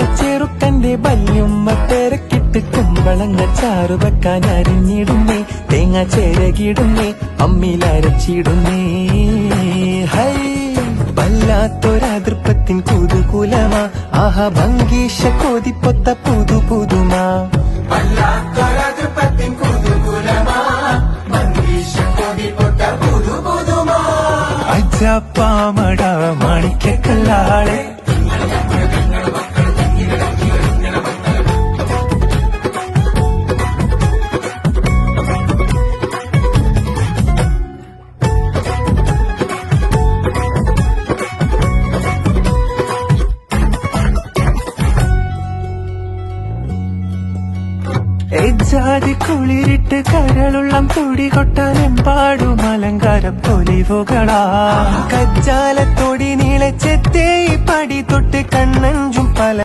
ചെറുക്കന്റെ വല്യുമ്മ തിരക്കിട്ട് കുമ്പളങ്ങ ചാറു വെക്കാൻ അരിഞ്ഞിടുന്നേ, തേങ്ങ ചേരകിടുന്നേ, അമ്മിലരച്ചിടുന്നേ. ഹൈ വല്ലാത്തൊരതൃപ്പത്തിൻ കുതുകുലമാ, ആഹാ ഭംഗീഷ കൊതിപ്പൊത്ത പുതു പുതുമാ. അജപ്പാമട മാണിക്കല്ലാളെ ജാതി കുളിരിട്ട് കരളുള്ളം തുടികൊട്ടാനെമ്പാടും അലങ്കാര പൊലിവുകളാ. കജ്ജാലത്തൊടി നീളച്ചെത്തേ പടി തൊട്ട് കണ്ണഞ്ചും പല